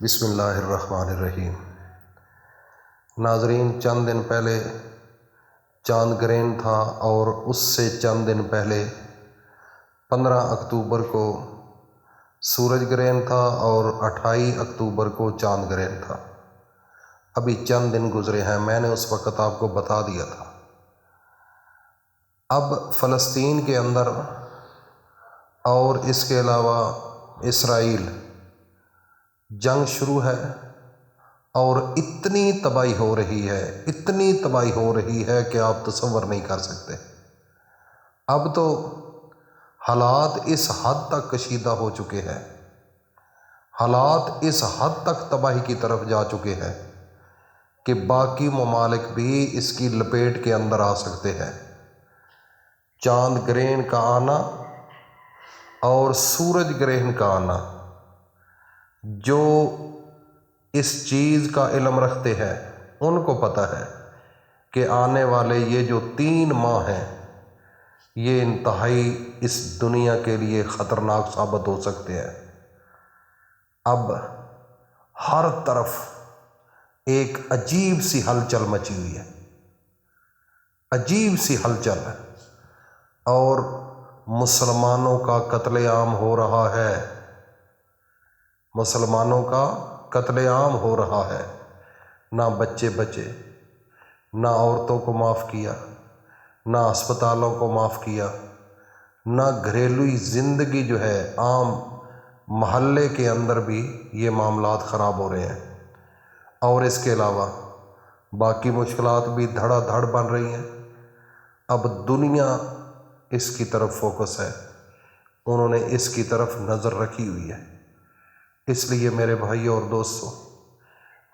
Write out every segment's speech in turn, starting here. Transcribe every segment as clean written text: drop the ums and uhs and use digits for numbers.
بسم اللہ الرحمن الرحیم۔ ناظرین، چند دن پہلے چاند گرہن تھا اور اس سے چند دن پہلے 15 اکتوبر کو سورج گرہن تھا اور 28 اکتوبر کو چاند گرہن تھا۔ ابھی چند دن گزرے ہیں، میں نے اس وقت آپ کو بتا دیا تھا۔ اب فلسطین کے اندر اور اس کے علاوہ اسرائیل جنگ شروع ہے اور اتنی تباہی ہو رہی ہے کہ آپ تصور نہیں کر سکتے۔ اب تو حالات اس حد تک کشیدہ ہو چکے ہیں، حالات اس حد تک تباہی کی طرف جا چکے ہیں کہ باقی ممالک بھی اس کی لپیٹ کے اندر آ سکتے ہیں۔ چاند گرہن کا آنا اور سورج گرہن کا آنا، جو اس چیز کا علم رکھتے ہیں ان کو پتہ ہے کہ آنے والے یہ جو 3 ماہ ہیں یہ انتہائی اس دنیا کے لیے خطرناک ثابت ہو سکتے ہیں۔ اب ہر طرف ایک عجیب سی ہلچل مچی ہوئی ہے، عجیب سی ہلچل ہے، اور مسلمانوں کا قتل عام ہو رہا ہے، مسلمانوں کا قتل عام ہو رہا ہے۔ نہ بچے بچے، نہ عورتوں کو معاف کیا، نہ اسپتالوں کو معاف کیا، نہ گھریلو زندگی جو ہے عام محلے کے اندر بھی یہ معاملات خراب ہو رہے ہیں، اور اس کے علاوہ باقی مشکلات بھی دھڑا دھڑ بن رہی ہیں۔ اب دنیا اس کی طرف فوکس ہے، انہوں نے اس کی طرف نظر رکھی ہوئی ہے۔ اس لیے میرے بھائیوں اور دوستوں،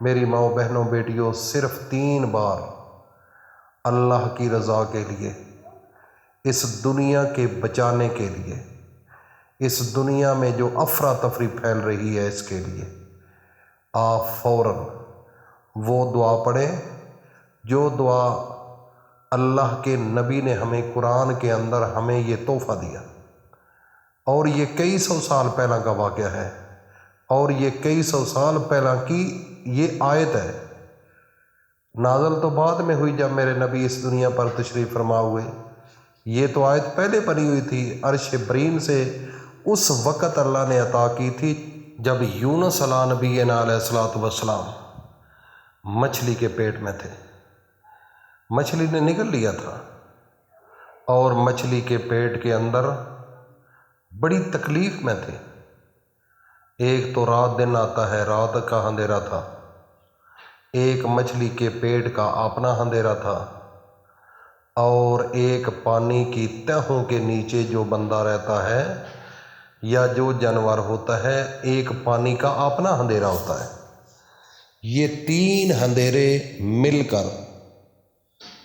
میری ماؤں بہنوں بیٹیوں، صرف 3 بار اللہ کی رضا کے لیے، اس دنیا کے بچانے کے لیے، اس دنیا میں جو افراتفری پھیل رہی ہے اس کے لیے آپ فوراً وہ دعا پڑھیں جو دعا اللہ کے نبی نے ہمیں قرآن کے اندر ہمیں یہ تحفہ دیا، اور یہ کئی سو سال پہلا کا واقعہ ہے، اور یہ کئی سو سال پہلا کی یہ آیت ہے۔ نازل تو بعد میں ہوئی جب میرے نبی اس دنیا پر تشریف فرما ہوئے، یہ تو آیت پہلے بنی ہوئی تھی، عرش برین سے اس وقت اللہ نے عطا کی تھی جب یونس علیہ نبی علیہ الصلوۃ والسلام مچھلی کے پیٹ میں تھے۔ مچھلی نے نگل لیا تھا اور مچھلی کے پیٹ کے اندر بڑی تکلیف میں تھے۔ ایک تو رات دن آتا ہے، رات کا اندھیرا تھا، ایک مچھلی کے پیٹ کا اپنا اندھیرا تھا، اور ایک پانی کی تہوں کے نیچے جو بندہ رہتا ہے یا جو جانور ہوتا ہے، ایک پانی کا اپنا اندھیرا ہوتا ہے۔ یہ 3 اندھیرے مل کر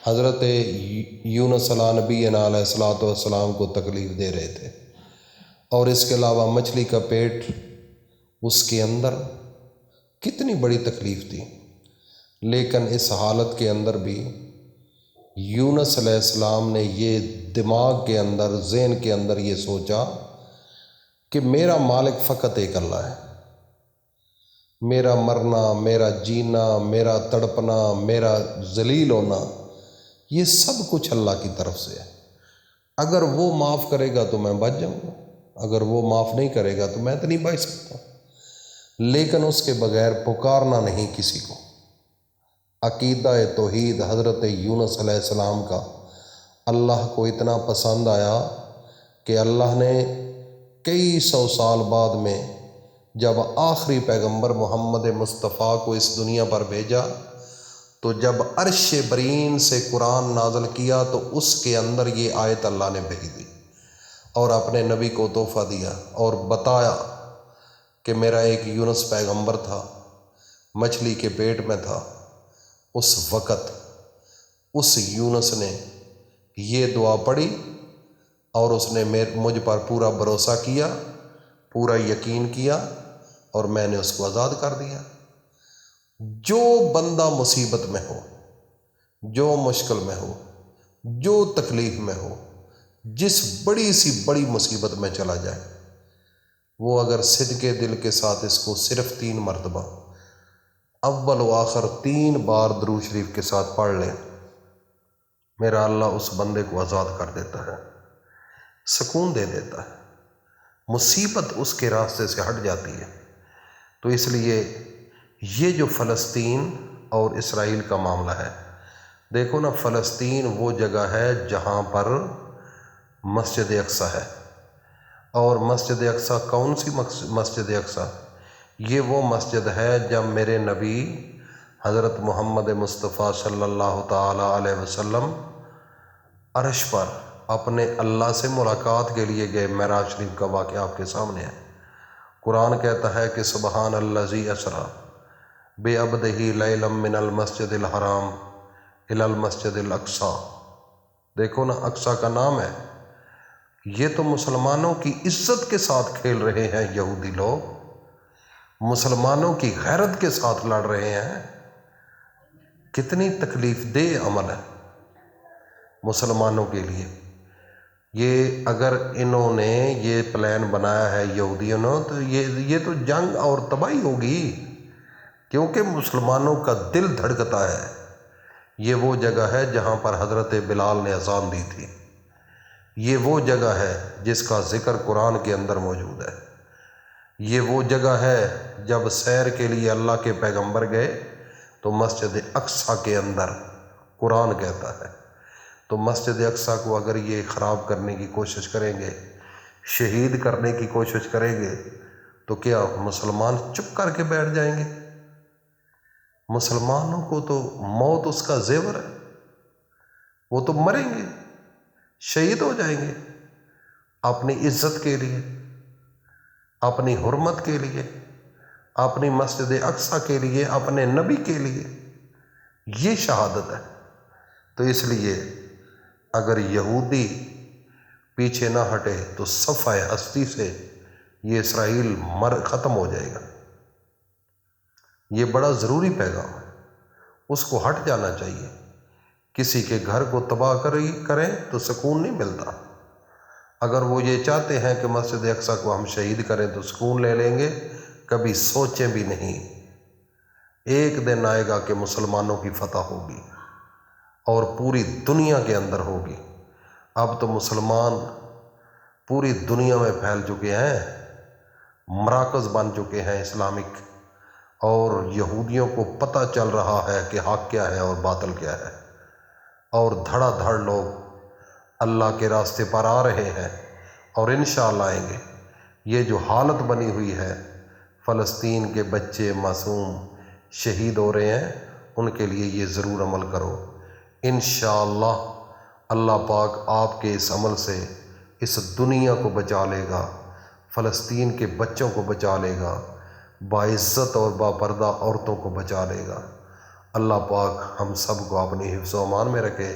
حضرت یونس علیہ نبی علیہ الصلوۃ والسلام کو تکلیف دے رہے تھے، اور اس کے علاوہ مچھلی کا پیٹ، اس کے اندر کتنی بڑی تکلیف تھی۔ لیکن اس حالت کے اندر بھی یونس علیہ السلام نے یہ دماغ کے اندر، ذہن کے اندر یہ سوچا کہ میرا مالک فقط ایک اللہ ہے، میرا مرنا، میرا جینا، میرا تڑپنا، میرا ذلیل ہونا، یہ سب کچھ اللہ کی طرف سے ہے۔ اگر وہ معاف کرے گا تو میں بچ جاؤں گا، اگر وہ معاف نہیں کرے گا تو میں تو نہیں بچ سکتا۔ لیکن اس کے بغیر پکارنا نہیں کسی کو۔ عقیدہ توحید حضرت یونس علیہ السلام کا اللہ کو اتنا پسند آیا کہ اللہ نے کئی سو سال بعد میں جب آخری پیغمبر محمد مصطفیٰ کو اس دنیا پر بھیجا، تو جب عرش برین سے قرآن نازل کیا تو اس کے اندر یہ آیت اللہ نے بھیج دی اور اپنے نبی کو تحفہ دیا اور بتایا کہ میرا ایک یونس پیغمبر تھا، مچھلی کے پیٹ میں تھا۔ اس وقت اس یونس نے یہ دعا پڑھی اور اس نے مجھ پر پورا بھروسہ کیا، پورا یقین کیا، اور میں نے اس کو آزاد کر دیا۔ جو بندہ مصیبت میں ہو، جو مشکل میں ہو، جو تکلیف میں ہو، جس بڑی سی بڑی مصیبت میں چلا جائے، وہ اگر صدقے دل کے ساتھ اس کو صرف 3 مرتبہ اول و آخر 3 بار درود شریف کے ساتھ پڑھ لیں، میرا اللہ اس بندے کو آزاد کر دیتا ہے، سکون دے دیتا ہے، مصیبت اس کے راستے سے ہٹ جاتی ہے۔ تو اس لیے یہ جو فلسطین اور اسرائیل کا معاملہ ہے، دیکھو نا، فلسطین وہ جگہ ہے جہاں پر مسجد اقصی ہے، اور مسجد اقصی کون سی مسجد اقصی؟ یہ وہ مسجد ہے جب میرے نبی حضرت محمد مصطفیٰ صلی اللہ تعالیٰ علیہ وسلم عرش پر اپنے اللہ سے ملاقات کے لیے گئے۔ معراج شریف کا واقعہ آپ کے سامنے ہے۔ قرآن کہتا ہے کہ سبحان الذی اسریٰ بعبدہ لیلا من المسجد الحرام الی المسجد الاقصی۔ دیکھو نا، اقصی کا نام ہے۔ یہ تو مسلمانوں کی عزت کے ساتھ کھیل رہے ہیں یہودی لوگ، مسلمانوں کی غیرت کے ساتھ لڑ رہے ہیں۔ کتنی تکلیف دہ عمل ہے مسلمانوں کے لیے۔ یہ اگر انہوں نے یہ پلان بنایا ہے یہودیوں نے، تو یہ تو جنگ اور تباہی ہوگی، کیونکہ مسلمانوں کا دل دھڑکتا ہے۔ یہ وہ جگہ ہے جہاں پر حضرت بلال نے اذان دی تھی، یہ وہ جگہ ہے جس کا ذکر قرآن کے اندر موجود ہے، یہ وہ جگہ ہے جب سیر کے لیے اللہ کے پیغمبر گئے تو مسجد اقصی کے اندر قرآن کہتا ہے۔ تو مسجد اقصی کو اگر یہ خراب کرنے کی کوشش کریں گے، شہید کرنے کی کوشش کریں گے، تو کیا مسلمان چپ کر کے بیٹھ جائیں گے؟ مسلمانوں کو تو موت اس کا زیور ہے، وہ تو مریں گے، شہید ہو جائیں گے اپنی عزت کے لیے، اپنی حرمت کے لیے، اپنی مسجد اقصی کے لیے، اپنے نبی کے لیے۔ یہ شہادت ہے۔ تو اس لیے اگر یہودی پیچھے نہ ہٹے تو صفحہ ہستی سے یہ اسرائیل ختم ہو جائے گا۔ یہ بڑا ضروری پیغام ہے، اس کو ہٹ جانا چاہیے۔ کسی کے گھر کو تباہ کریں تو سکون نہیں ملتا۔ اگر وہ یہ چاہتے ہیں کہ مسجد اقصی کو ہم شہید کریں تو سکون لے لیں گے، کبھی سوچیں بھی نہیں۔ ایک دن آئے گا کہ مسلمانوں کی فتح ہوگی اور پوری دنیا کے اندر ہوگی۔ اب تو مسلمان پوری دنیا میں پھیل چکے ہیں، مراکز بن چکے ہیں اسلامک، اور یہودیوں کو پتہ چل رہا ہے کہ حق کیا ہے اور باطل کیا ہے، اور دھڑا دھڑ لوگ اللہ کے راستے پر آ رہے ہیں اور انشاءاللہ آئیں گے۔ یہ جو حالت بنی ہوئی ہے، فلسطین کے بچے معصوم شہید ہو رہے ہیں، ان کے لیے یہ ضرور عمل کرو۔ انشاءاللہ اللہ پاک آپ کے اس عمل سے اس دنیا کو بچا لے گا، فلسطین کے بچوں کو بچا لے گا، باعزت اور باپردہ عورتوں کو بچا لے گا۔ اللہ پاک ہم سب کو اپنی حفظ و امان میں رکھے۔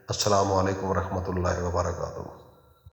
السلام علیکم ورحمۃ اللہ وبرکاتہ۔